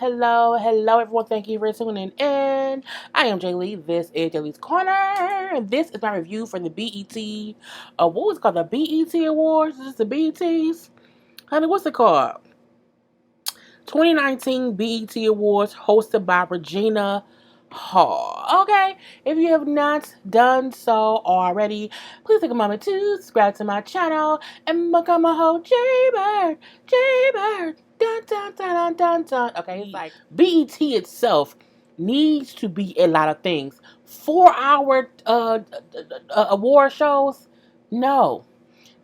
hello, everyone. Thank you for tuning in. I am Jay Lee. This is Jay Lee's Corner. And this is my review for the BET, what was it called? The BET Awards? Is this the BETs? Honey, what's it called? 2019 BET Awards hosted by Regina Hall. Okay, if you have not done so already, please take a moment to subscribe to my channel and become a whole Jaybird. Jaybird. Dun, dun, dun, dun, dun, dun. Okay, it's like BET itself needs to be a lot of things. 4 hour award shows? No.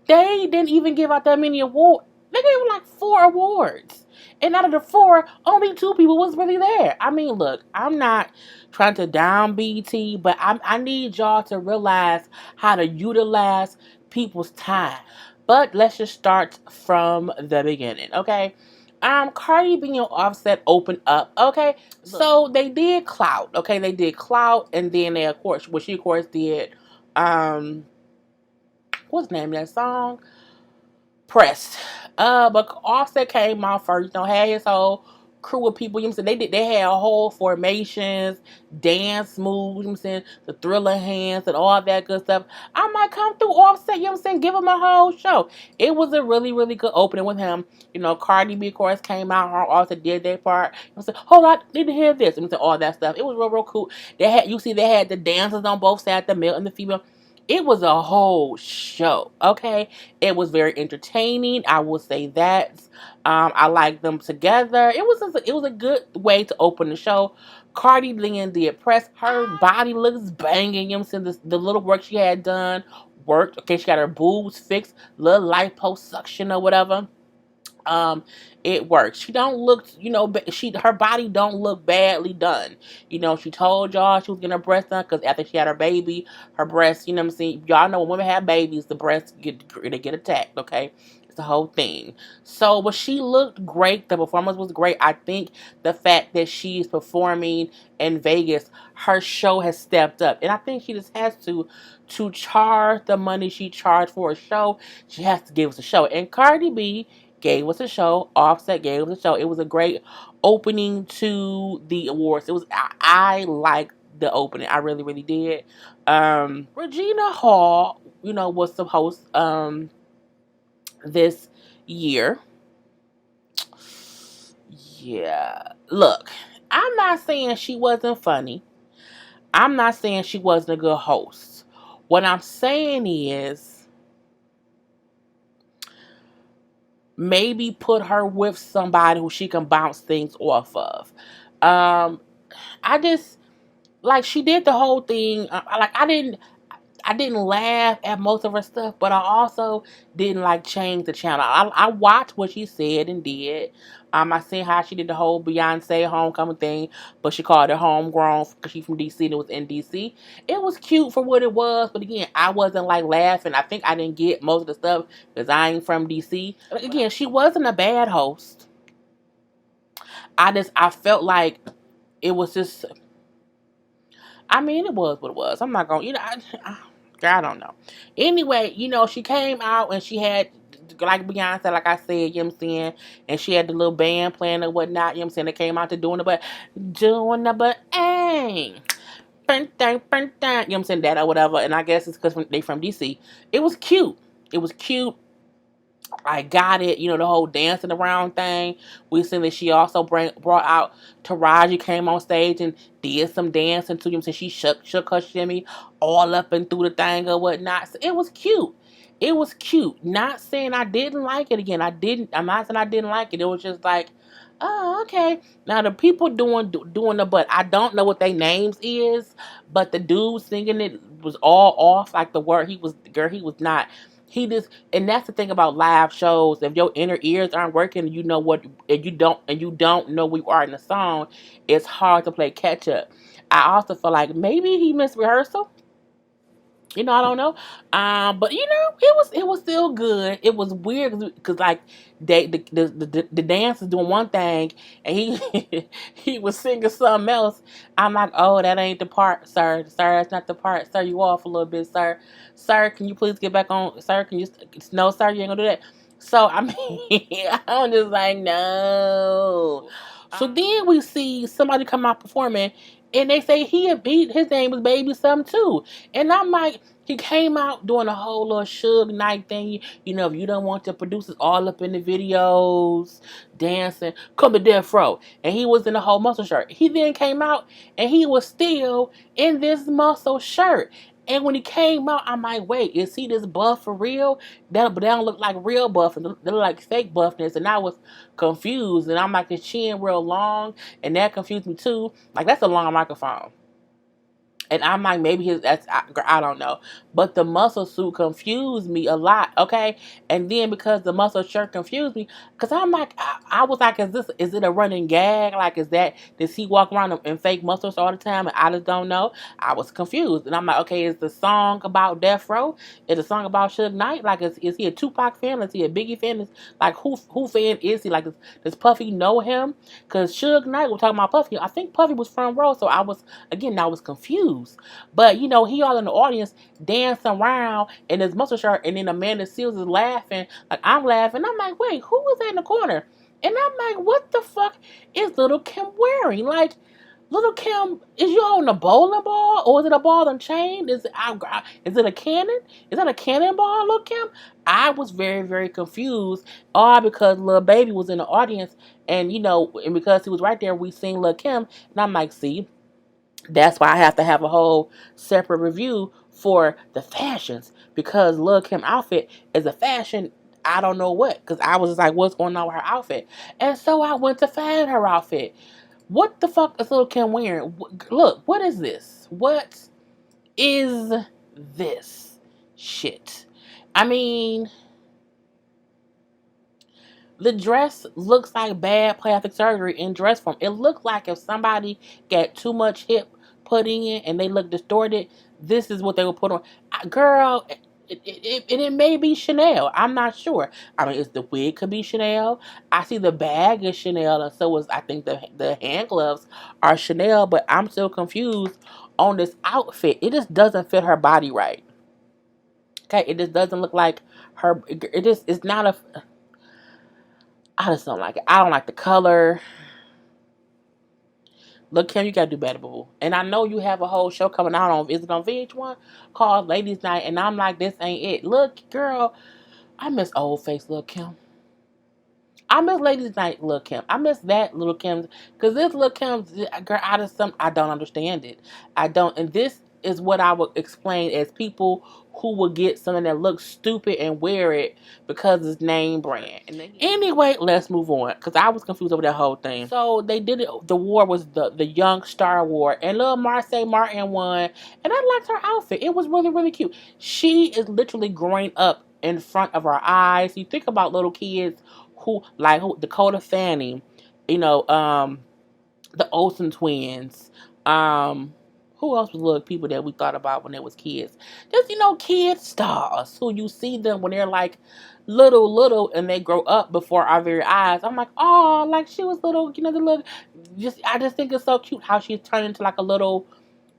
They didn't even give out that many awards. They gave like 4 awards. And out of the four, only 2 people was really there. I mean, look, I'm not trying to down BT, but I need y'all to realize how to utilize people's time. But let's just start from the beginning, okay? Cardi B and Offset opened up, okay? So they did Clout, okay? They did Clout, and then they, of course, she of course did, what's the name of that song? Pressed. But Offset came out first, had his whole crew of people, they had a whole formations, dance moves, the Thriller hands and all that good stuff. I might come through Offset, give him a whole show. It was a really, really good opening with him. Cardi B, of course, came out, Offset did their part. Hold on, I need to hear this, all that stuff. It was real, real cool. They had the dancers on both sides, the male and the female. It was a whole show, okay? It was very entertaining. I will say that. I liked them together. It was a good way to open the show. Cardi B did Press. Her body looks banging. The little work she had done worked. Okay, she got her boobs fixed, little liposuction or whatever. It works. She don't look, her body don't look badly done. She told y'all she was getting her breast done because after she had her baby, her breasts, y'all know when women have babies, the breasts get attacked, okay? It's the whole thing. So, but she looked great. The performance was great. I think the fact that she's performing in Vegas, her show has stepped up. And I think she just has to charge the money she charged for a show. She has to give us a show. And Cardi B gave us a show. Offset gave us a show. It was a great opening to the awards. It was I liked the opening. I really, really did. Regina Hall, was the host this year. Yeah. Look, I'm not saying she wasn't funny. I'm not saying she wasn't a good host. What I'm saying is maybe put her with somebody who she can bounce things off of. I just she did the whole thing. I didn't laugh at most of her stuff, but I also didn't change the channel. I watched what she said and did. I seen how she did the whole Beyonce homecoming thing, but she called it homegrown because she's from DC and it was in DC. It was cute for what it was, but again, I wasn't laughing. I think I didn't get most of the stuff because I ain't from DC. Again, she wasn't a bad host. I felt like it was just. I mean, it was what it was. I'm not going to, I don't know. Anyway, she came out and she had, like Beyonce, like I said, and she had the little band playing and whatnot, they came out to doing the but, hey, that or whatever, and I guess it's because they from DC. It was cute. It was cute. I got it, the whole dancing around thing. We seen that she also brought out Taraji came on stage and did some dancing to him. So she shook her shimmy all up and through the thing or whatnot. So it was cute. It was cute. Not saying I didn't like it again. I'm not saying I didn't like it. It was just like, oh, okay. Now the people doing the but I don't know what their names is, but the dude singing it was all off. Like the word he was not. He just, and that's the thing about live shows. If your inner ears aren't working, you know what, and you don't know where you are in the song, it's hard to play catch up. I also feel like maybe he missed rehearsal. I don't know. But it was still good. It was weird because the dance is doing one thing and he he was singing something else. I'm like, oh, that ain't the part, sir. Sir, that's not the part. Sir, you off a little bit, sir. Sir, can you please get back on? Sir, can you? No, sir, you ain't gonna do that. So I mean, I'm just like, no. So then we see somebody come out performing, and they say his name was Baby something too, and I'm like, he came out doing a whole little Suge Knight thing. You know, if you don't want the producers all up in the videos, dancing, come to Death Row, and he was in a whole muscle shirt. He then came out, and he was still in this muscle shirt. And when he came out, I'm like, wait, is he this buff for real? But they don't look like real buff, and they look like fake buffness. And I was confused, and I'm like, his chin real long, and that confused me too. Like, that's a long microphone. And I'm like, maybe I don't know. But the muscle suit confused me a lot, okay? And then because the muscle shirt confused me, because I'm like, I was like, is it a running gag? Like, does he walk around in fake muscles all the time? And I just don't know. I was confused. And I'm like, okay, is the song about Death Row? Is the song about Suge Knight? Like, is he a Tupac fan? Is he a Biggie fan? Like, who fan is he? Like, does Puffy know him? Because Suge Knight, we're talking about Puffy. I think Puffy was front row, so I was confused. But he all in the audience dancing around in his muscle shirt, and then Amanda Seals is laughing. Like, I'm laughing. I'm like, wait, who was that in the corner? And I'm like, what the fuck is Little Kim wearing? Like, Little Kim, is you holding a bowling ball, or is it a ball and chain? Is it a cannon? Is that a cannonball, Little Kim? I was very, very confused, all because Lil Baby was in the audience, and and because he was right there, we seen Lil Kim, and I'm like, see, that's why I have to have a whole separate review for the fashions, because Lil Kim outfit is a fashion. I don't know what, because I was just like, what's going on with her outfit? And so I went to find her outfit. What the fuck is Lil Kim wearing? Look, what is this? What is this shit? I mean, the dress looks like bad plastic surgery in dress form. It looked like if somebody got too much hip put in and they look distorted, this is what they would put on. Girl, it may be Chanel. I'm not sure. I mean, the wig could be Chanel. I see the bag is Chanel, and so is, I think, the hand gloves are Chanel, but I'm still confused on this outfit. It just doesn't fit her body right. Okay, it just doesn't look like her. It's not a. I just don't like it. I don't like the color. Look, Kim, you gotta do better, boo. And I know you have a whole show coming out on, is it on VH1? Called Ladies Night. And I'm like, this ain't it. Look, girl, I miss old face Lil' Kim. I miss Ladies Night Lil' Kim. I miss that Lil' Kim. Because this Lil' Kim, girl, I don't understand it. I don't. And this is what I would explain as people who would get something that looks stupid and wear it because it's name brand. Anyway, let's move on, because I was confused over that whole thing. So they did it. The war was the Young Star War, and little Marseille Martin won, and I liked her outfit. It was really, really cute. She is literally growing up in front of our eyes. You think about little kids who Dakota Fanning, the Olsen twins, who else was little people that we thought about when they was kids? Just, kid stars who you see them when they're like little, and they grow up before our very eyes. I'm like, oh, like she was little, the little. I just think it's so cute how she's turned into like a little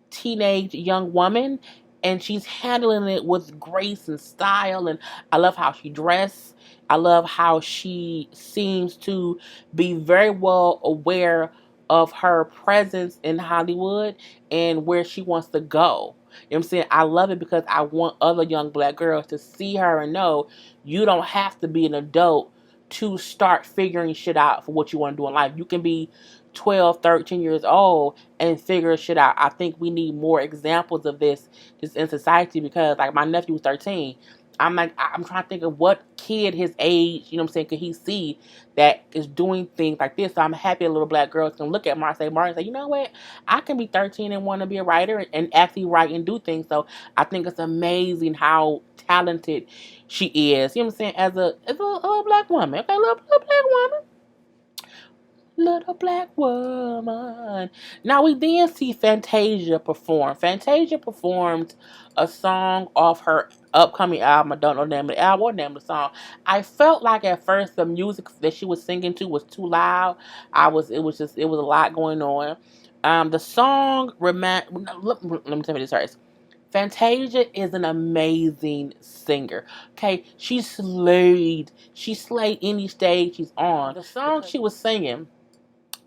teenage young woman, and she's handling it with grace and style. And I love how she dressed. I love how she seems to be very well aware of her presence in Hollywood and where she wants to go. You know what I'm saying? I love it because I want other young black girls to see her and know you don't have to be an adult to start figuring shit out for what you want to do in life. You can be 12, 13 years old and figure shit out. I think we need more examples of this just in society, because like my nephew was 13. I'm trying to think of what kid his age, could he see that is doing things like this. So I'm happy a little black girls can look at Marseille Martin and say, you know what? I can be 13 and want to be a writer and actually write and do things. So I think it's amazing how talented she is. You know what I'm saying? As a little black woman. Okay, little black woman. Little black woman. Now we then see Fantasia perform. Fantasia performed a song off her upcoming album. I don't know the name of the album or the name of the song. I felt like at first the music that she was singing to was too loud. It was a lot going on. The song let me tell you this first. Fantasia is an amazing singer. Okay, she slayed any stage she's on. The song she was singing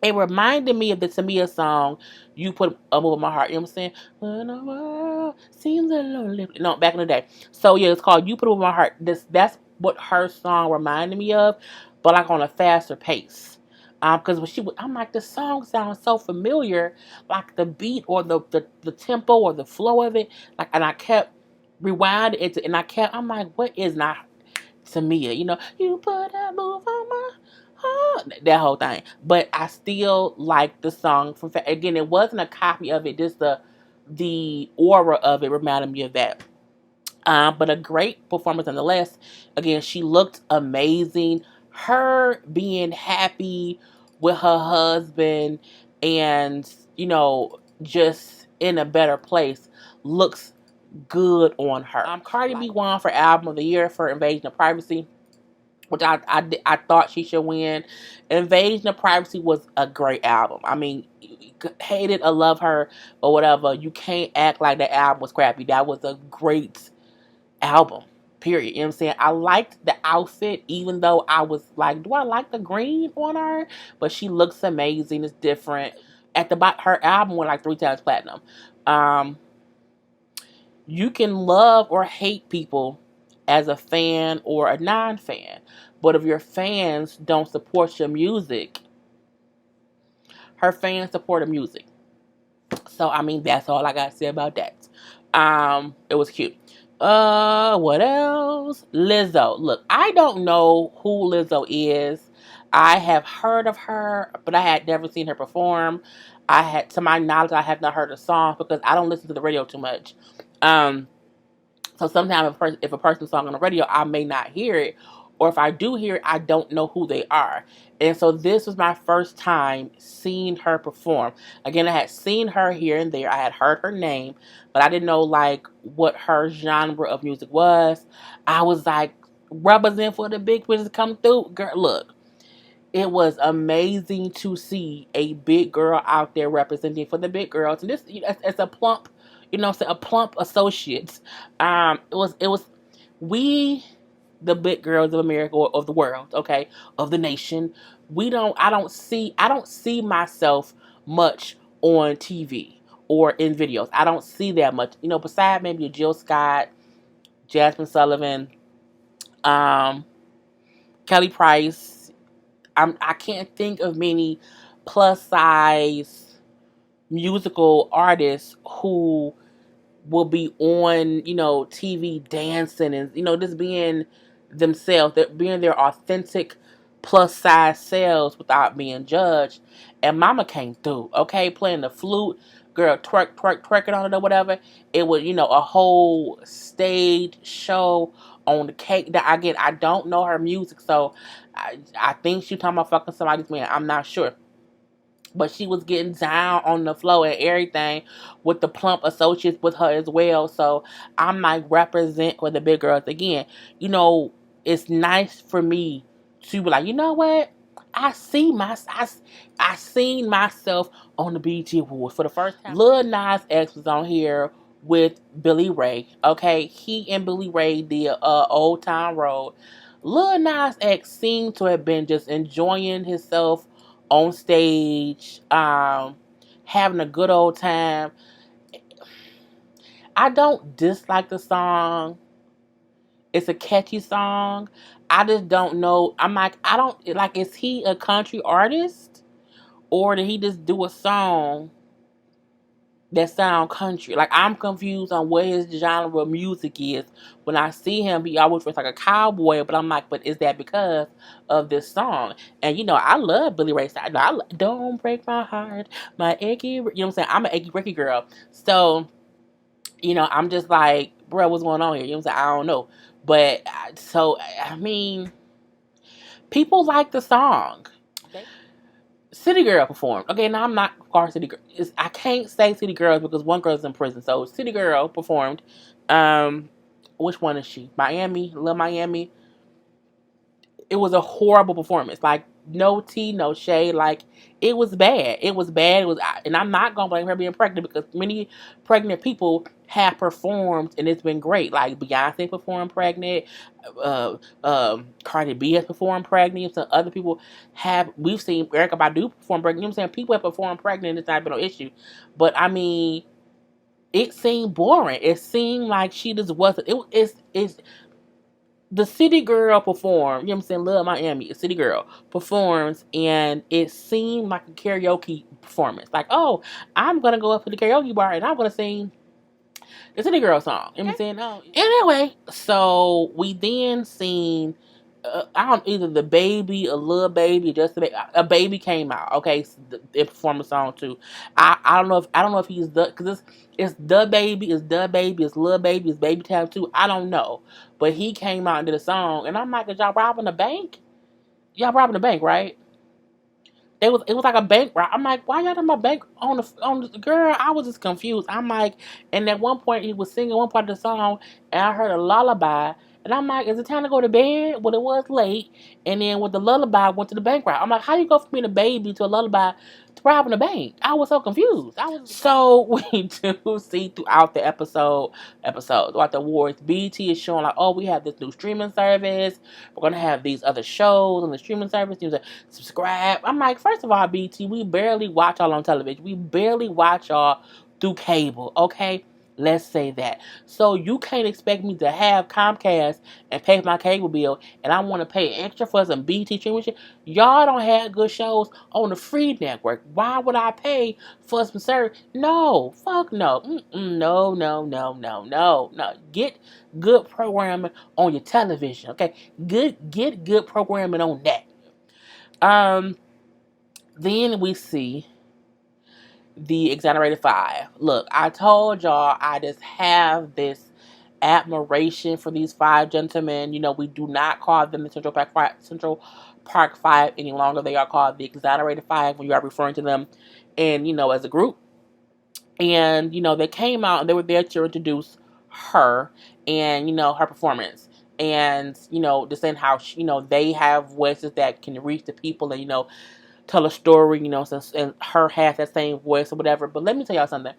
It reminded me of the Tamia song, "You Put a Move on My Heart." You know what I'm saying? When the world seems a lonely. No, back in the day. So yeah, it's called "You Put a Move on My Heart." That's what her song reminded me of, but like on a faster pace. Because when I'm like, the song sounds so familiar, like the beat or the tempo or the flow of it. Like, and I kept rewinding it, and I'm like, what is not Tamia? You put a move on my that whole thing. But I still like the song. Again, it wasn't a copy of it. Just the aura of it reminded me of that. But a great performance nonetheless. Again, she looked amazing. Her being happy with her husband and just in a better place looks good on her. Cardi B won for album of the year for Invasion of Privacy, which I thought she should win. Invasion of Privacy was a great album. I mean, hate it or love her or whatever, you can't act like that album was crappy. That was a great album. Period. You know what I'm saying? I liked the outfit, even though I was like, do I like the green on her? But she looks amazing. It's different. At the her album went like 3 times platinum. Um, you can love or hate people as a fan or a non-fan. But if your fans don't support your music, her fans support her music. So I mean, that's all I gotta say about that. It was cute. What else? Lizzo. Look, I don't know who Lizzo is. I have heard of her, but I had never seen her perform. To my knowledge, I have not heard a song because I don't listen to the radio too much. Um, So sometimes if a person's song on the radio, I may not hear it. Or if I do hear it, I don't know who they are. And so this was my first time seeing her perform. Again, I had seen her here and there. I had heard her name, but I didn't know like what her genre of music was. I was like, represent for the big bitches come through. Girl, look. It was amazing to see a big girl out there representing for the big girls. And this, it's a plump, a plump associates. It was we, the big girls of America or of the world, okay, of the nation. I don't see myself much on TV or in videos. I don't see that much, besides maybe a Jill Scott, Jasmine Sullivan, um, Kelly Price. I can't think of many plus size musical artists who will be on, TV dancing and, just being themselves, being their authentic plus size selves without being judged. And Mama came through, okay, playing the flute, girl, twerking on it or whatever. It was, a whole stage show on the cake. That again, I don't know her music, so I think she talking about fucking somebody's man. I'm not sure. But she was getting down on the floor and everything with the plump associates with her as well. So I'm like, represent for the big girls. Again, it's nice for me to be like, you know what? I seen myself on the BET Awards for the first time. Lil Nas X was on here with Billy Ray. Okay, he and Billy Ray did Old Town Road. Lil Nas X seemed to have been just enjoying himself on stage, having a good old time. I don't dislike the song. It's a catchy song. I just don't know. I'm like, I don't like. Is he a country artist, or did he just do a song that sound country? Like, I'm confused on what his genre of music is. When I see him, he always looks like a cowboy, but I'm like, but is that because of this song? And I love Billy Ray Cyrus. Don't break my heart, my achy. You know what I'm saying? I'm an achy breaky girl. So, I'm just like, bro, what's going on here? You know what I'm saying? I don't know. But so I mean, people like the song. City Girl performed. Okay, now I'm not far City Girl. I can't say City Girls because one girl's in prison. So City Girl performed. Which one is she? Miami, Lil Miami. It was a horrible performance. Like, no tea, no shade. Like, it was bad. It was bad. And I'm not gonna blame her being pregnant because many pregnant people have performed and it's been great. Like Beyonce performed pregnant, Cardi B has performed pregnant. Some other people have. We've seen Erykah Badu perform pregnant. You know what I'm saying? People have performed pregnant and it's not been no issue. But I mean, it seemed boring. It seemed like she just wasn't. It's the City Girl performed. You know what I'm saying? Love Miami. A City Girl performs, and it seemed like a karaoke performance. Like, oh, I'm gonna go up to the karaoke bar and I'm gonna sing the City Girl song. You know what I'm saying? No. Anyway, so we then seen. I don't either the baby, a little baby, just a baby came out. Okay, so it performed a song too. I don't know if he's the because it's the baby, it's the baby, it's little baby, it's baby time too. I don't know, but he came out and did a song, and I'm like, is y'all robbing a bank? Y'all robbing a bank, right? It was like a bank rob. I'm like, why y'all talking about bank on the girl? I was just confused. I'm like, and at one point he was singing one part of the song, and I heard a lullaby, and I'm like, is it time to go to bed? Well, it was late, and then with the lullaby, I went to the bank rob. I'm like, how you go from being a baby to a lullaby to robbing a bank? I was so confused. So we do see throughout the throughout the awards, BT is showing like, oh, we have this new streaming service. We're gonna have these other shows on the streaming service. You subscribe. I'm like, first of all, BT, we barely watch y'all on television. We barely watch y'all through cable, okay? Let's say that. So you can't expect me to have Comcast and pay my cable bill, and I want to pay extra for some BT streaming shit. Y'all don't have good shows on the free network. Why would I pay for some service? No, fuck no. No, no, no, no, no, no. Get good programming on your television, okay? Get good programming on that. Then we see the Exonerated Five. Look, I told y'all I just have this admiration for these five gentlemen. You know, we do not call them the Central Park Five any longer. They are called the Exonerated Five when you are referring to them, and as a group. And they came out and they were there to introduce her and her performance. And just saying how they have voices that can reach the people and tell a story, and her has that same voice or whatever. But let me tell y'all something.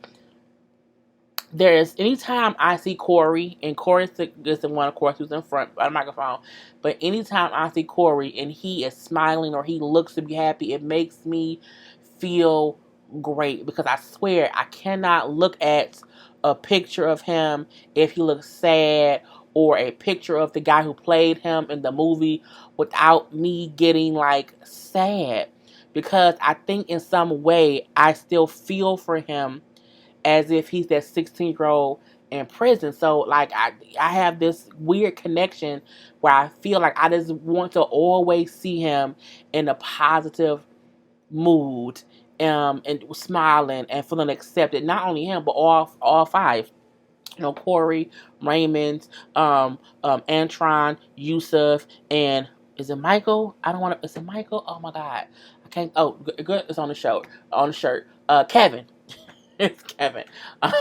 Anytime I see Corey, and Corey is the one, of course, who's in front of the microphone, but anytime I see Corey and he is smiling or he looks to be happy, it makes me feel great because I swear I cannot look at a picture of him if he looks sad or a picture of the guy who played him in the movie without me getting like sad, because I think in some way I still feel for him as if he's that 16-year-old in prison. So like I have this weird connection where I feel like I just want to always see him in a positive mood, and smiling and feeling accepted. Not only him, but all five. Corey, Raymond, Antron, Yusuf, and is it Michael? I don't want to. Is it Michael? Oh my God, I can't. Oh, good. It's on the show. On the shirt. Kevin. It's Kevin.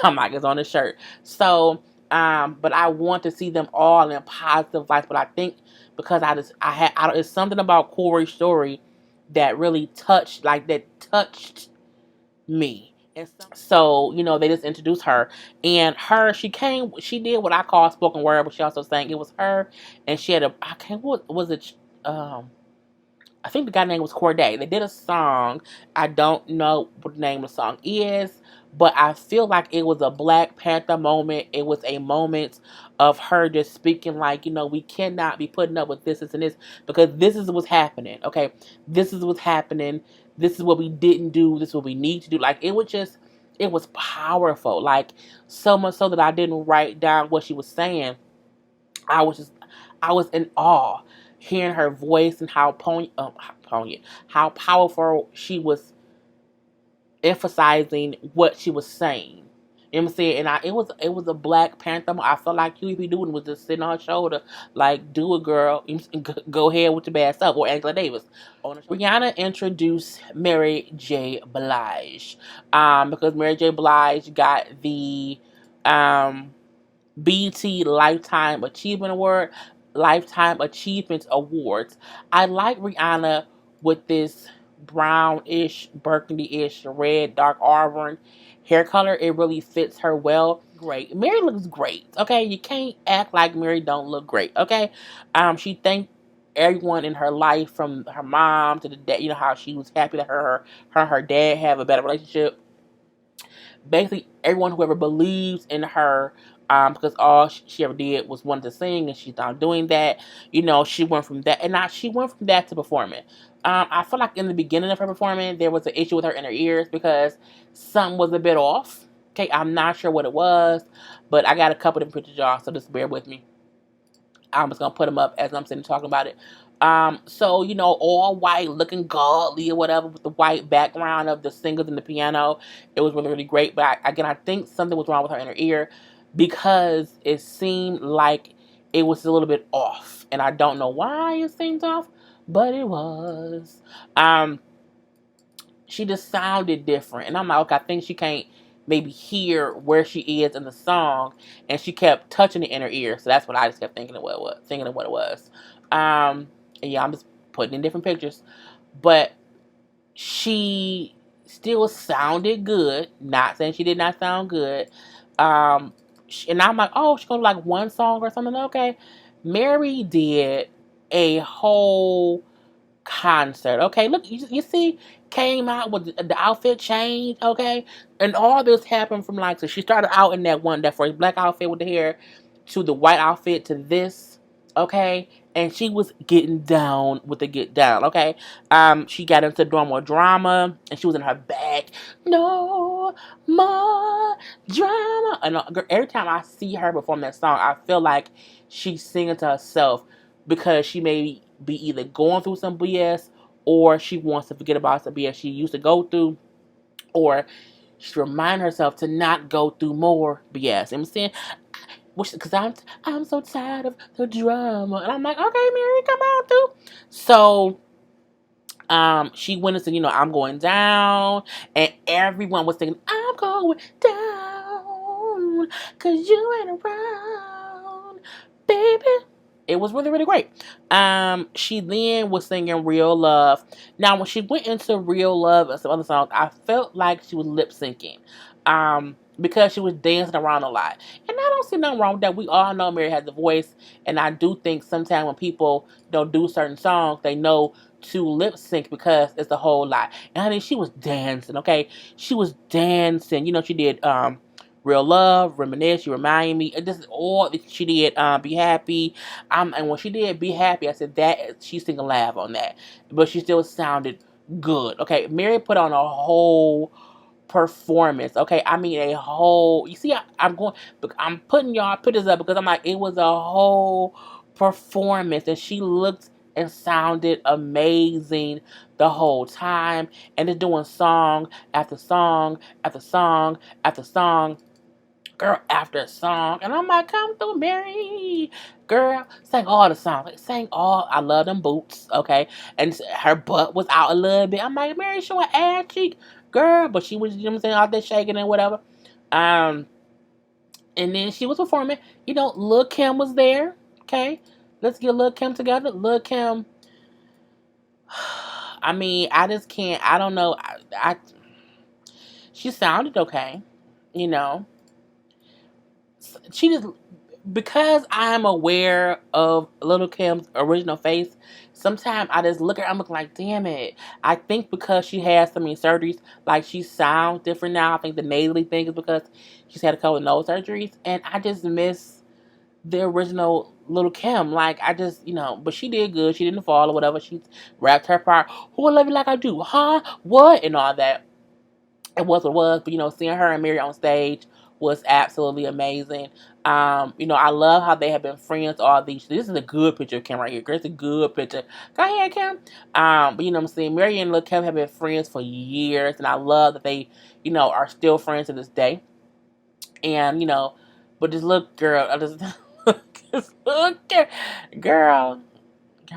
Like it's on the shirt. So, but I want to see them all in positive lights. But I think because it's something about Corey's story that really touched me. And so, they just introduced her, and she did what I call spoken word, but she also sang. It was her, and she had what was it? I think the guy's name was Corday. They did a song. I don't know what the name of the song is, but I feel like it was a Black Panther moment. It was a moment of her just speaking like, we cannot be putting up with this and this, because this is what's happening. Okay, this is what's happening. This is what we didn't do. This is what we need to do. Like, it was powerful. Like, so much so that I didn't write down what she was saying. I was in awe hearing her voice and how powerful she was, emphasizing what she was saying. You know what I'm saying? And it was a Black Panther. I felt like Huey Newton was just sitting on her shoulder, like, do it, girl. Go ahead with your bad stuff. Or Angela Davis. Rihanna introduced Mary J. Blige. Because Mary J. Blige got the BET Lifetime Achievement Awards. I like Rihanna with this brownish, burgundy-ish, red, dark auburn hair color. It really fits her well. Great. Mary looks great. Okay, you can't act like Mary don't look great. Okay, she thanked everyone in her life, from her mom to the dad. You know how she was happy that her and her dad have a better relationship. Basically, everyone who ever believes in her, because all she ever did was wanted to sing, and she's not doing that. She went from that, and now she went from that to performing. I feel like in the beginning of her performing, there was an issue with her inner ears because something was a bit off. Okay, I'm not sure what it was, but I got a couple of different pictures, y'all, so just bear with me. I'm just gonna put them up as I'm sitting talking about it. So all white, looking godly or whatever, with the white background of the singers and the piano. It was really, really great. But again, I think something was wrong with her inner ear because it seemed like it was a little bit off, and I don't know why it seemed off, but it was. She just sounded different. And I'm like, okay, I think she can't maybe hear where she is in the song, and she kept touching it in her ear. So that's what I just kept thinking of what it was. And yeah, I'm just putting in different pictures, but she still sounded good. Not saying she did not sound good. And I'm like, oh, she's gonna like one song or something. Okay, Mary did a whole concert. Okay, look, you see, came out with the outfit change. Okay, and all this happened from like, so she started out in that first black outfit with the hair, to the white outfit, to this. Okay, and she was getting down with the get down. Okay, she got into more drama, and she was in her bag. No more drama. And every time I see her perform that song, I feel like she's singing to herself because she may be either going through some BS, or she wants to forget about some BS she used to go through, or she remind herself to not go through more BS. You know what I'm saying? Because I'm so tired of the drama, and I'm like, okay, Mary, come on through. So she went and said, I'm going down, and everyone was thinking, I'm going down, cause you ain't around, baby. It was really, really great. She then was singing Real Love. Now, when she went into Real Love and some other songs, I felt like she was lip syncing. Because she was dancing around a lot. And I don't see nothing wrong with that. We all know Mary has a voice. And I do think sometimes when people don't do certain songs, they know to lip sync because it's a whole lot. And honey, she was dancing, okay? She was dancing. She did Real Love, Reminisce, You Remind Me. And this is all she did. Be Happy. And when she did Be Happy, I said that she sing a laugh on that. But she still sounded good. Okay, Mary put on a whole performance. Okay, I mean a whole. You see, I'm putting y'all pictures up because I'm like, it was a whole performance, and she looked and sounded amazing the whole time, and it's doing song after song after song after song, girl after song, and I'm like, come through, Mary, girl, sang all the songs, like, sang all. I love them boots, okay, and her butt was out a little bit. I'm like, Mary showing ass cheek, girl, but she was, out there shaking and whatever. And then she was performing. Lil Kim was there. Okay, let's get Lil Kim together. Lil Kim. I mean, I just can't. I don't know. She sounded okay. You know, she just, because I'm aware of Little Kim's original face, sometimes I just look at her, I'm looking like, damn it. I think because she has so many surgeries, like she sounds different now. I think the nasally thing is because she's had a couple of nose surgeries, and I just miss the original Little Kim. Like, I just, but she did good. She didn't fall or whatever. She rapped her part. Who will love you like I do? Huh? What? And all that. It was what it was, but seeing her and Mary on stage was absolutely amazing. I love how they have been friends all these. This is a good picture of Kim right here. It's a good picture. Go ahead, Kim. But what I'm saying, Mary and Lil Kim have been friends for years, and I love that they, are still friends to this day. And but just look, girl, just look, girl.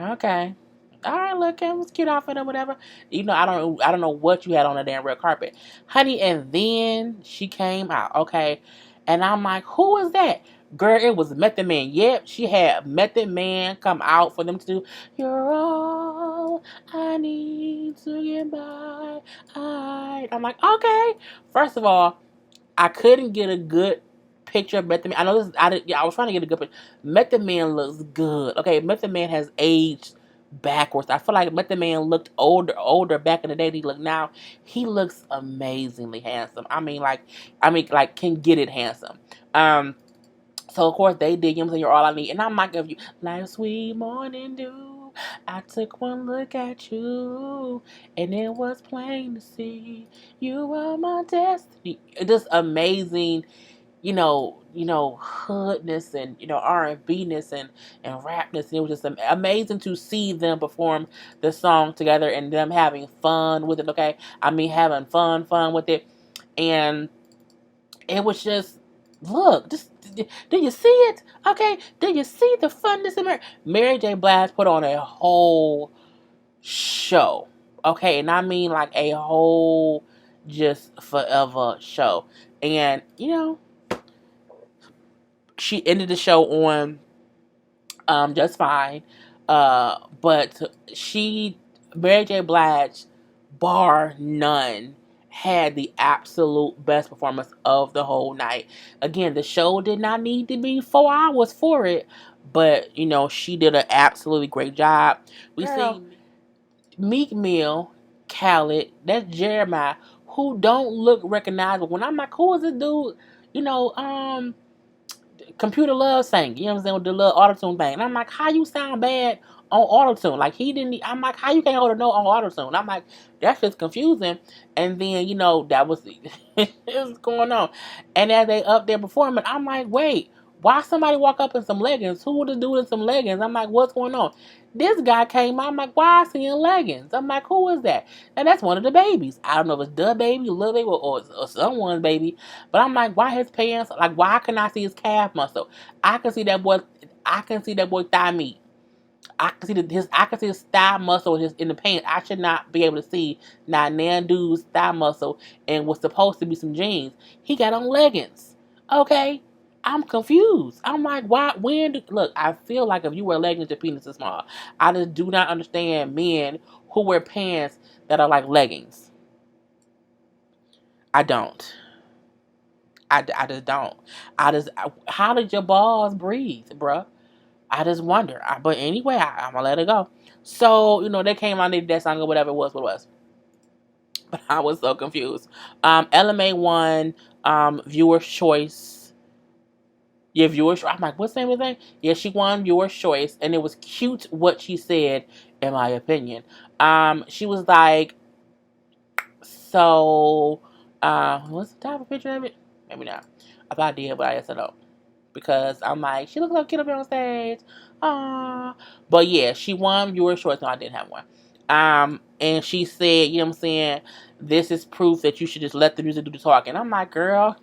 Okay. All right, look, it was cute outfit or whatever. I don't know what you had on the damn red carpet, honey. And then she came out, okay, and I'm like, who is that? Girl, it was Method Man. Yep, she had Method Man come out for them to do. You're all all I need to get by. I'm like, okay. First of all, I couldn't get a good picture of Method Man. I know this. I was trying to get a good picture. Method Man looks good. Okay, Method Man has aged backwards. I feel like Method Man looked older back in the day than he look now. He looks amazingly handsome. Like can get it handsome. So of course they did. You know what I'm saying? You're all I need, and I'm like, if you like sweet morning dew, I took one look at you, and it was plain to see you are my destiny. Just amazing, hoodness and R&B-ness and rapness. And it was just amazing to see them perform the song together and them having fun with it. Okay, I mean having fun with it, and it was just look. Just do you see it? Okay, do you see the funness in Mary J. Blige put on a whole show. Okay, and I mean like a whole just forever show. And she ended the show on just fine. But Mary J. Blige, bar none, had the absolute best performance of the whole night. Again, the show did not need to be 4 hours for it, but she did an absolutely great job. We see Meek Mill, Khaled, that's Jeremiah, who don't look recognizable. When I'm like, who is this dude? You know, Computer Love sang, you know what I'm saying, with the little auto-tune thing. And I'm like, how you sound bad on auto-tune? Like, I'm like, how you can't hold a note on auto-tune? I'm like, that's just confusing. And then, that was, it was going on. And as they up there performing, I'm like, wait, why somebody walk up in some leggings? Who would have do in some leggings? I'm like, what's going on? This guy came out, I'm like, why is he in leggings? I'm like, who is that? And that's one of the babies. I don't know if it's the baby, little baby, or someone's baby. But I'm like, why his pants? Like, why can I see his calf muscle? I can see that boy. I can see that boy thigh meat. I can see I can see his thigh muscle in the pants. I should not be able to see now nan dude's thigh muscle and what's supposed to be some jeans. He got on leggings. Okay, I'm confused. I'm like, why? Look? I feel like if you wear leggings, your penis is small. I just do not understand men who wear pants that are like leggings. I don't. I just don't. How did your balls breathe, bruh? I just wonder. But anyway, I'm gonna let it go. So, they came out and they did that song or whatever it was, what it was. But I was so confused. LMA won Viewer's Choice. Yeah, Viewer's Choice. I'm like, what's the name of the thing? Yeah, she won Viewer's Choice, and it was cute what she said, in my opinion. She was like, so, what's the type of picture of it? Maybe not. I thought I did, but I guess I don't. Because I'm like, she looks so cute up here on stage. Aww. But yeah, she won Viewer Choice. No, I didn't have one. And she said, you know what I'm saying, this is proof that you should just let the music do the talking. I'm like, girl,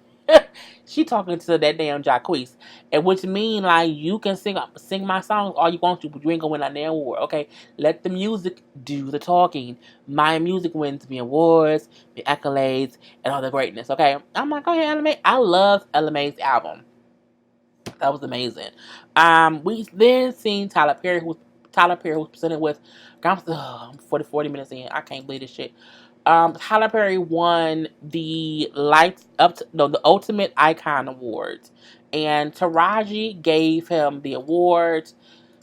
she talking to that damn Jacquees. And which mean like you can sing my songs all you want to, but you ain't gonna win that damn award. Okay, let the music do the talking. My music wins me awards, me accolades, and all the greatness. Okay, I'm like, go ahead, LMA. I love LMA's album. That was amazing. We then seen Tyler Perry, who was presented with. I'm 40 minutes in. I can't believe this shit. Tyler Perry won the the Ultimate Icon Awards, and Taraji gave him the awards.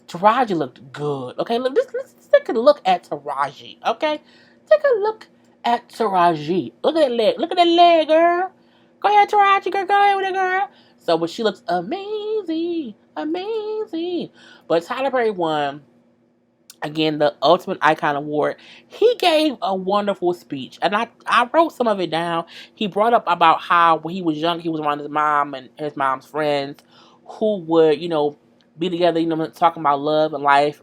Taraji looked good. Okay, let's take a look at Taraji. Okay, take a look at Taraji. Look at that leg. Look at that leg, girl. Go ahead, Taraji. Girl, go ahead with it, girl. So, but she looks amazing, amazing. But Tyler Perry won again the Ultimate Icon Award. He gave a wonderful speech, and I wrote some of it down. He brought up about how when he was young, he was around his mom and his mom's friends who would, be together, talking about love and life,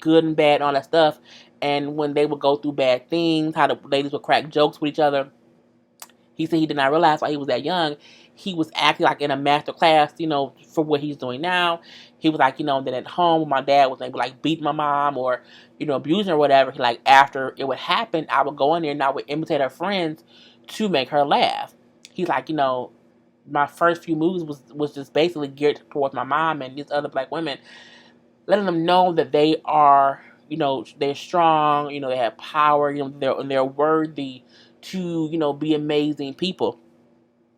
good and bad, and all that stuff. And when they would go through bad things, how the ladies would crack jokes with each other. He said he did not realize while he was that young, he was acting like in a master class, for what he's doing now. He was like, then at home, when my dad was maybe like beating my mom or, abusing her or whatever, he like after it would happen, I would go in there and I would imitate her friends to make her laugh. He's like, my first few movies was just basically geared towards my mom and these other black women, letting them know that they are they're strong, they have power, they're worthy to, be amazing people.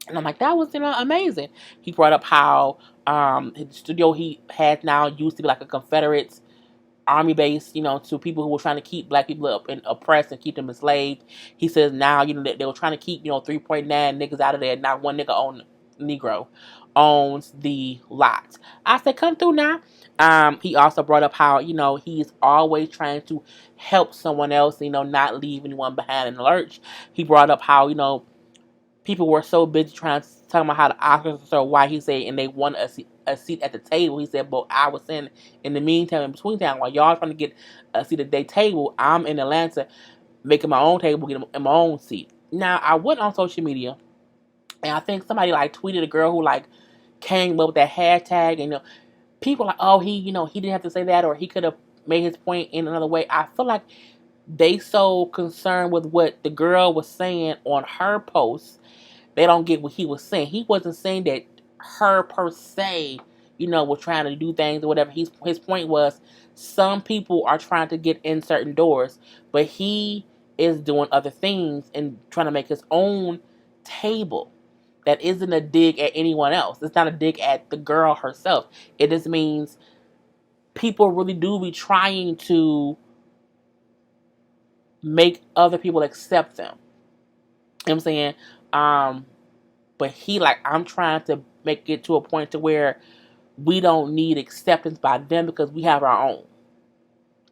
And I'm like, that was, amazing. He brought up how his studio he had now used to be like a Confederate army base, to people who were trying to keep black people up and oppressed and keep them enslaved. He says now, they were trying to keep, 3.9 niggas out of there. Not one Negro owns the lot. I said, come through now. He also brought up how, he's always trying to help someone else, not leave anyone behind in the lurch. He brought up how, people were so busy trying to talk about how the Oscars are so white. He said, and they want a seat at the table. He said, but I was in the meantime, in between time, while y'all trying to get a seat at their table, I'm in Atlanta making my own table, getting in my own seat. Now, I went on social media, and I think somebody like tweeted a girl who like came up with that hashtag, and people like, oh, he didn't have to say that, or he could have made his point in another way. I feel like they so concerned with what the girl was saying on her post, they don't get what he was saying. He wasn't saying that her per se, was trying to do things or whatever. His point was some people are trying to get in certain doors, but he is doing other things and trying to make his own table. That isn't a dig at anyone else. It's not a dig at the girl herself. It just means people really do be trying to make other people accept them. You know what I'm saying? But he like, I'm trying to make it to a point to where we don't need acceptance by them because we have our own.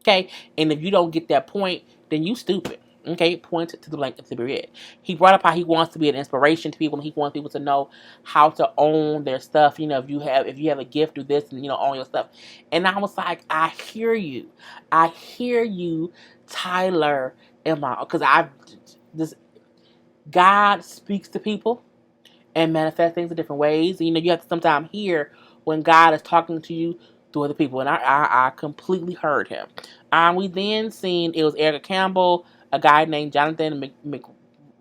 Okay? And if you don't get that point, then you stupid. Okay? Point to the blank to be read. He brought up how he wants to be an inspiration to people and he wants people to know how to own their stuff. If you have a gift, do this and own your stuff. And I was like, I hear you. I hear you, Tyler, because God speaks to people and manifest things in different ways. And, you have to sometimes hear when God is talking to you through other people. And I completely heard him. We then seen, it was Erica Campbell, a guy named Jonathan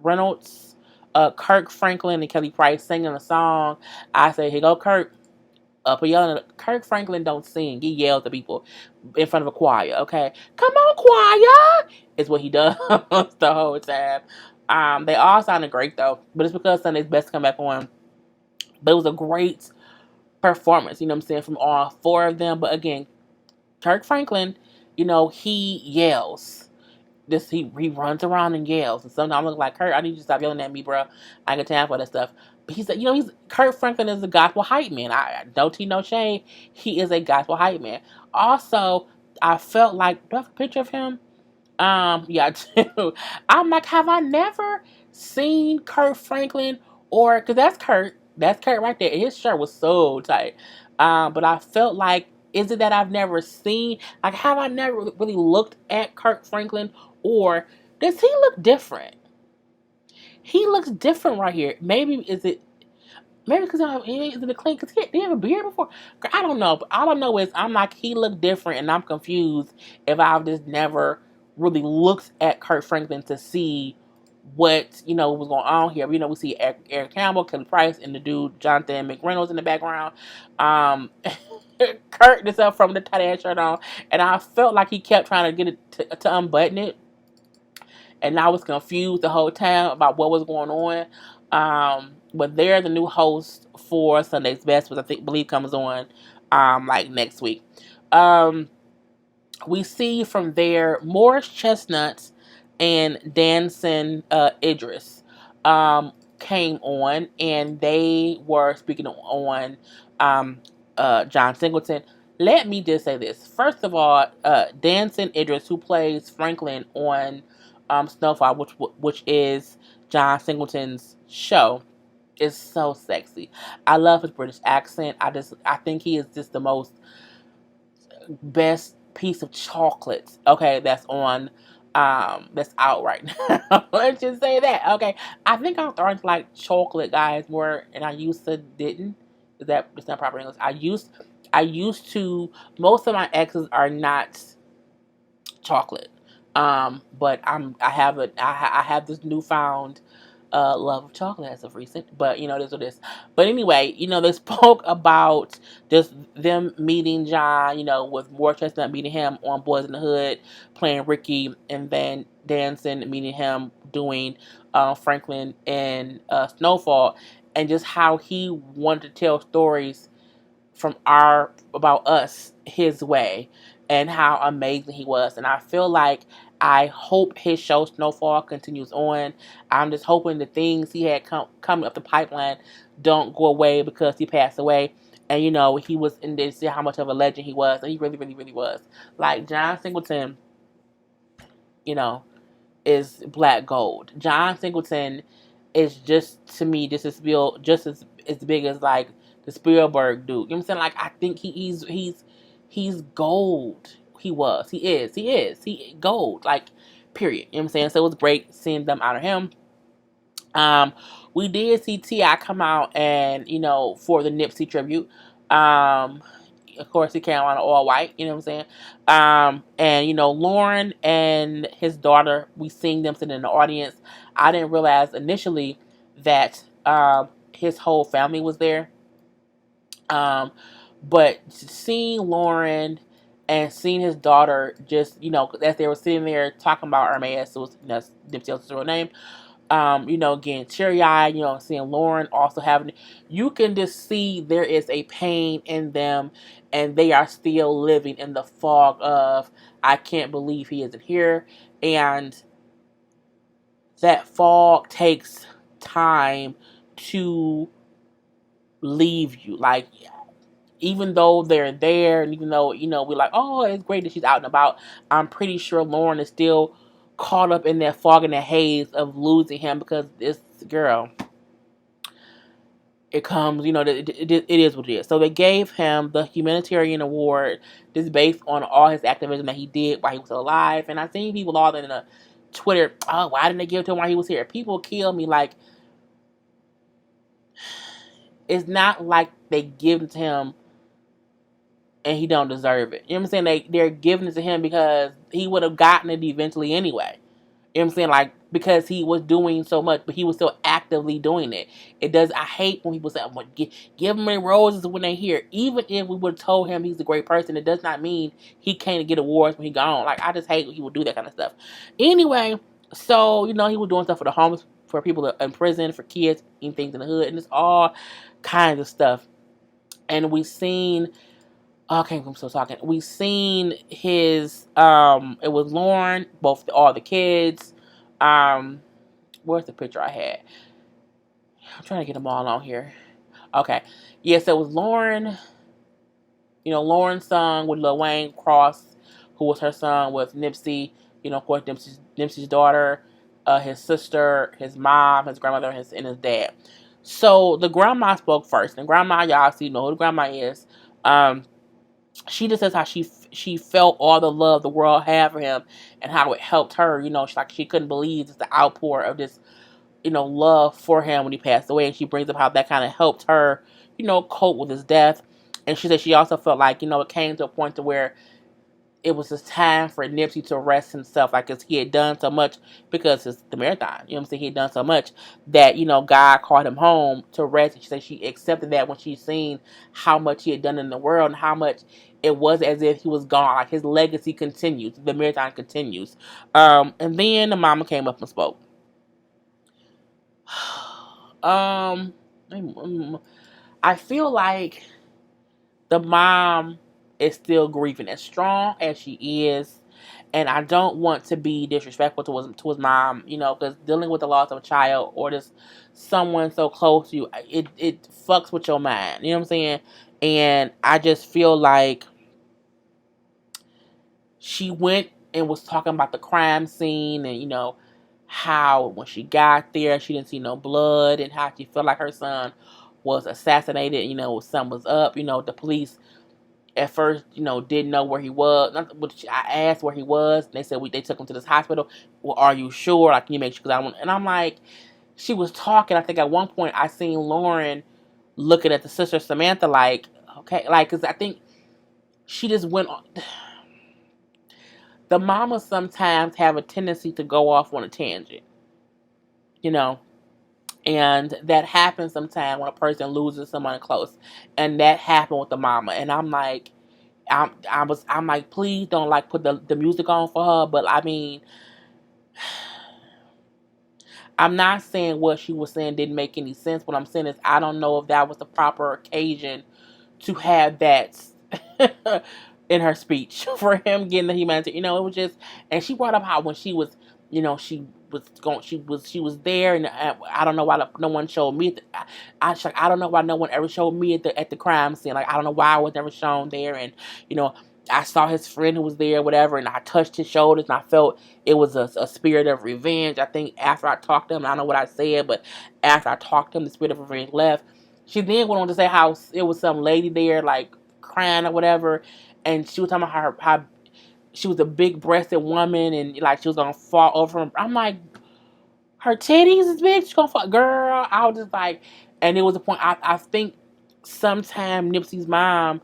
McReynolds, Kirk Franklin, and Kelly Price singing a song. I say, here go Kirk. Up and yelling. Kirk Franklin don't sing. He yells at people in front of a choir. Okay, come on, choir, is what he does the whole time. They all sounded great though, but it's because Sunday's Best come back on. But it was a great performance. You know what I'm saying, from all four of them. But again, Kirk Franklin, he yells. He runs around and yells, and sometimes I look like, Kurt, I need you to stop yelling at me, bro. I ain't got time for that stuff. But he's Kurt Franklin is a gospel hype man. I don't teach no shame. He is a gospel hype man. Also, I felt like, do I have a picture of him? Yeah, I do. I'm like, have I never seen Kurt Franklin because that's Kurt right there. His shirt was so tight. But I felt like, is it that I've never seen, like, have I never really looked at Kurt Franklin, or does he look different? He looks different right here. Maybe because is it a clean? Because he have a beard before. I don't know. But all I know is I'm like, he looked different, and I'm confused if I've just never really looked at Kurt Franklin to see what was going on here. We see Eric Campbell, Kelly Price, and the dude Jonathan McReynolds in the background. Kurt this up from the tight ass shirt on, and I felt like he kept trying to get it to unbutton it. And I was confused the whole time about what was going on. But they're the new host for Sunday's Best, which believe comes on like next week. We see from there Morris Chestnuts and Danson Idris came on, and they were speaking on John Singleton. Let me just say this. First of all, Danson Idris, who plays Franklin on Snowfall, which is John Singleton's show, is so sexy. I love his British accent. I think he is just the most best piece of chocolate, okay, that's out right now. Let's just say that. Okay, I think I'm starting to like chocolate guys more, and I used to didn't. That's not proper English? I used to. Most of my exes are not chocolate. But I have this newfound love of chocolate as of recent, but this what it is. But anyway, they spoke about just them meeting John, with War Chestnut meeting him on Boys in the Hood, playing Ricky, and then Danson meeting him doing Franklin and Snowfall, and just how he wanted to tell stories about us his way, and how amazing he was. And I feel like, I hope his show Snowfall continues on. I'm just hoping the things he had coming up the pipeline don't go away because he passed away. And he was in this, see how much of a legend he was, and he really, really, really was. Like John Singleton, you know, is black gold. John Singleton is just, to me, just as big as like the Spielberg dude. You know what I'm saying? Like, I think he's gold. He gold. Like, period. You know what I'm saying? So it was great seeing them honor him. We did see T.I. come out and, for the Nipsey tribute. Of course, he came on all white, you know what I'm saying? And, Lauren and his daughter, we seen them sitting in the audience. I didn't realize initially that his whole family was there. But seeing Lauren and seeing his daughter just, as they were sitting there talking about Hermes, it was, Nipsey's real name. Getting teary-eyed, seeing Lauren also having, you can just see there is a pain in them, and they are still living in the fog of, I can't believe he isn't here. And that fog takes time to leave you. Like, even though they're there, and even though, we're like, oh, it's great that she's out and about, I'm pretty sure Lauren is still caught up in that fog and that haze of losing him, because this girl, it comes, it is what it is. So they gave him the humanitarian award, just based on all his activism that he did while he was alive. And I seen people all in the Twitter, oh, why didn't they give it to him while he was here? People kill me. Like, it's not like they give it to him and he don't deserve it. You know what I'm saying? They're giving it to him because he would have gotten it eventually anyway. You know what I'm saying? Like, because he was doing so much, but he was still actively doing it. I hate when people say, I'm going to give him roses when they're here. Even if we would have told him he's a great person, it does not mean he can't get awards when he gone. Like, I just hate when people do that kind of stuff. Anyway, so, he was doing stuff for the homeless, for people in prison, for kids, and things in the hood, and it's all kinds of stuff. And we seen, okay, I'm still talking. We seen his, it was Lauren, all the kids. Where's the picture I had? I'm trying to get them all on here. Okay. Yes, it was Lauren. Lauren's son with Lil Wayne, Cross, who was her son with Nipsey. Of course, Nipsey's daughter, his sister, his mom, his grandmother, and his dad. So the grandma spoke first. And grandma, y'all see, know who the grandma is. She just says how she felt all the love the world had for him, and how it helped her. She couldn't believe just the outpour of this, love for him when he passed away. And she brings up how that kind of helped her, cope with his death. And she said she also felt like, it came to a point to where it was just time for Nipsey to rest himself, like, cause he had done so much, because it's the marathon. You know what I'm saying? He had done so much that, God called him home to rest. And she said she accepted that when she seen how much he had done in the world, and how much it was as if he was gone. Like, his legacy continues. The marathon continues. And then the mama came up and spoke. I feel like the mom is still grieving, as strong as she is. And I don't want to be disrespectful to his mom, because dealing with the loss of a child, or just someone so close to you, it fucks with your mind. You know what I'm saying? And I just feel like she went and was talking about the crime scene, and, how when she got there, she didn't see no blood, and how she felt like her son was assassinated, something was up. The police at first, didn't know where he was. I asked where he was, and they said they took him to this hospital. Well, are you sure? Like, can you make sure? Because I want, and I'm like, she was talking. I think at one point I seen Lauren looking at the sister Samantha, like, okay, like, because I think she just went on. The mamas sometimes have a tendency to go off on a tangent, And that happens sometimes when a person loses someone close. And that happened with the mama. And I'm like, I'm like, please don't like put the music on for her. But I mean, I'm not saying what she was saying didn't make any sense. What I'm saying is I don't know if that was the proper occasion to have that in her speech for him getting the humanitarian. It was just, and she brought up how when she was, she was there, and I don't know why no one showed me. She's like, I don't know why no one ever showed me at the crime scene. Like, I don't know why I was never shown there, and you know. I saw his friend who was there, whatever, and I touched his shoulders, and I felt it was a spirit of revenge. I think after I talked to him, I don't know what I said, but after I talked to him, the spirit of revenge left. She then went on to say how it was some lady there, like, crying or whatever, and she was talking about how she was a big-breasted woman, and, like, she was going to fall over him. I'm like, her titties is big? She's going to fall? Girl, I was just like, and it was a point, I think sometime Nipsey's mom,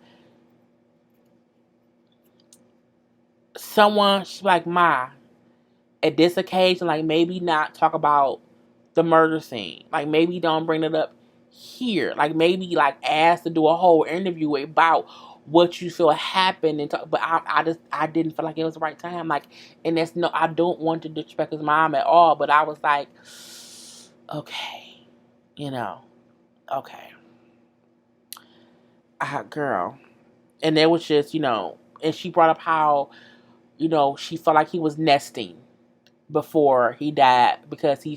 she's like, Ma, at this occasion, like, maybe not talk about the murder scene. Like, maybe don't bring it up here. Like, maybe, like, ask to do a whole interview about what you feel happened. And talk, but I didn't feel like it was the right time. Like, and that's no, I don't want to disrespect his mom at all. But I was like, okay, okay. Girl. And there was just, and she brought up how, she felt like he was nesting before he died because he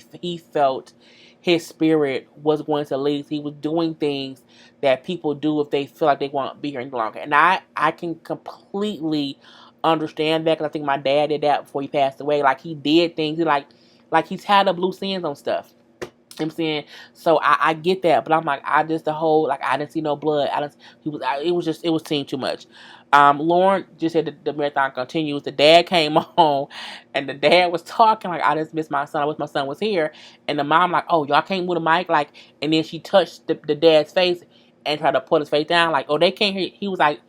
felt his spirit was going to leave. He was doing things that people do if they feel like they won't be here any longer. And I can completely understand that because I think my dad did that before he passed away. Like, he did things, like he's had up loose ends on stuff. I'm saying, so I get that, but I'm like, the whole, like, I didn't see no blood. It was seeing too much. Lauren just said the marathon continues. The dad came on, and the dad was talking like, I just missed my son. I wish my son was here. And the mom like, oh, y'all can't move the mic, like, and then she touched the dad's face and tried to put his face down, like, oh, they can't hear. He was like,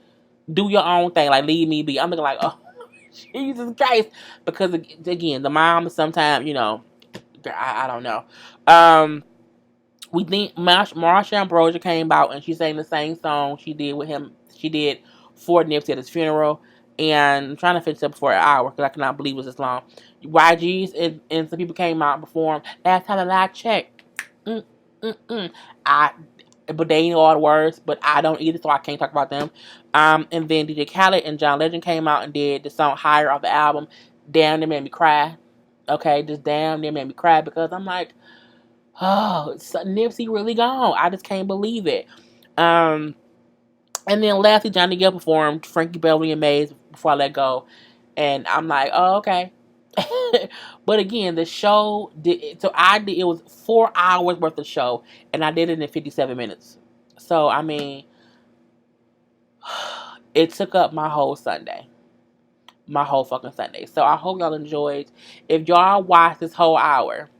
do your own thing, like, leave me be. I'm looking like, oh, Jesus Christ, because again, the mom sometimes, I don't know. We think Marsha Ambrosia came out and she sang the same song she did with him. She did for Nipsey at his funeral, and I'm trying to finish up for an hour because I cannot believe it was this long. YG's and some people came out and performed. Last time I checked, but they know all the words, but I don't either, so I can't talk about them. And then DJ Khaled and John Legend came out and did the song "Higher" off the album. Damn, they made me cry. Okay, just damn, they made me cry because I'm like, oh, Nipsey really gone. I just can't believe it. And then lastly, Johnny Gill performed Frankie Beverly and Maze Before I Let Go. And I'm like, oh, okay. But again, the show it was 4 hours worth of show, and I did it in 57 minutes. So, I mean, it took up my whole Sunday. My whole fucking Sunday. So I hope y'all enjoyed. If y'all watched this whole hour,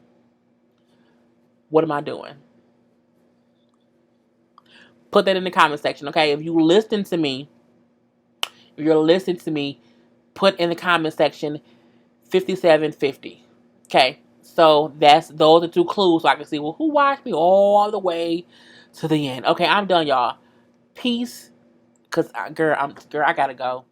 what am I doing? Put that in the comment section, okay? If you're listening to me, put in the comment section 5750. Okay? So those are two clues so I can see, well, who watched me all the way to the end. Okay, I'm done, y'all. Peace. Cause girl, I gotta go.